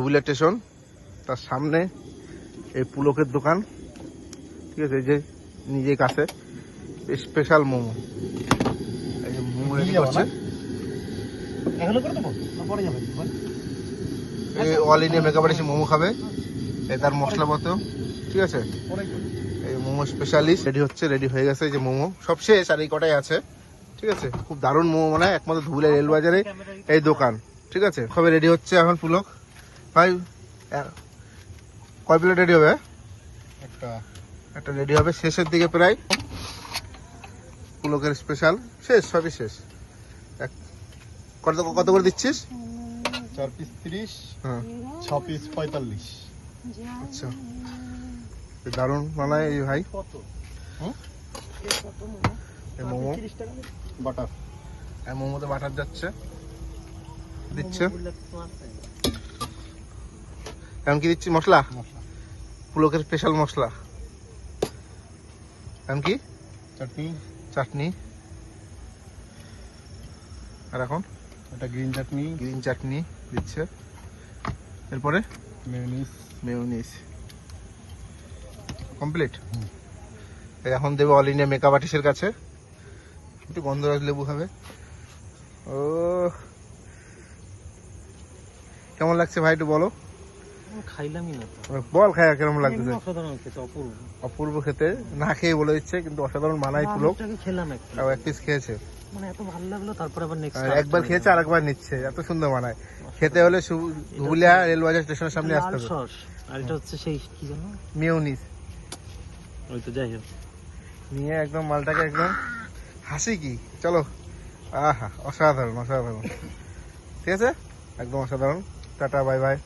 Dhubulia station, তার সামনে এই পুলকের দোকান, ঠিক আছে, এই যে নিজে কাছে স্পেশাল মোমো, এই যে মোমো রেডি করছে। All India makeup artist momo খাবে, এই তার মশলাপত্র, ঠিক আছে। এই মোমো স্পেশালিস্ট রেডি হচ্ছে, রেডি হয়ে গেছে। এই যে মোমো সব শেষ, আর এই কটাই আছে, ঠিক আছে। খুব দারুণ মোমো, মানে একমাত্র ধুবুলিয়া রেলবাজারে এই দোকান, ঠিক আছে। সবে রেডি হচ্ছে এখন পুলক ভাই। কয় প্লেট রেডি হবে? একটা রেডি হবে, শেষের দিকে প্রায়। পুলকের স্পেশাল শেষ, সবই শেষ। কত করে দিচ্ছিস? 4 পিস 30, হ্যাঁ 6 পিস 45। আচ্ছা, দারুণ বানায় এই ভাই। মোমো বাটার, মোমোতে বাটার যাচ্ছে, দিচ্ছে। এখন কি দিচ্ছি? মশলা, পুলকের স্পেশাল মশলা। এখন কি? চাটনি। আর এখন এটা গ্রিন চাটনি দিচ্ছে। এরপরে মেয়োনিজ কমপ্লিট। এখন দেবে অল ইন্ডিয়া মেকআপ আর্টিস্টের কাছে। একটু গন্ধরাজ লেবু খাবে। ও কেমন লাগছে ভাই, একটু বলো। খাইলামই না তো, বল খায় কেমন লাগতেছে? অসাধারণ খেতে, অপূর্ব। অপূর্ব খেতে, না খেয়ে বলে দিচ্ছে, কিন্তু অসাধারণ মানায় পুলক। খেলাম এক পিস খেয়েছে, মানে এত ভালো লাগলো, তারপর আবার নেক্সট একবার খেয়েছে আর একবার নিচ্ছে, এত সুন্দর মানায়। খেতে হলে ধুবুলিয়া রেলবাজার স্টেশনের সামনে আসতে হবে। সস, আর এটা হচ্ছে সেই কি জানো, মেয়োনিজ। ওই তো, যাই হোক, নিয়ে একদম মালটাকে একদম হাসি কি, চলো। আহা, অসাধারণ, ঠিক আছে, একদম অসাধারণ। Tata, bye bye.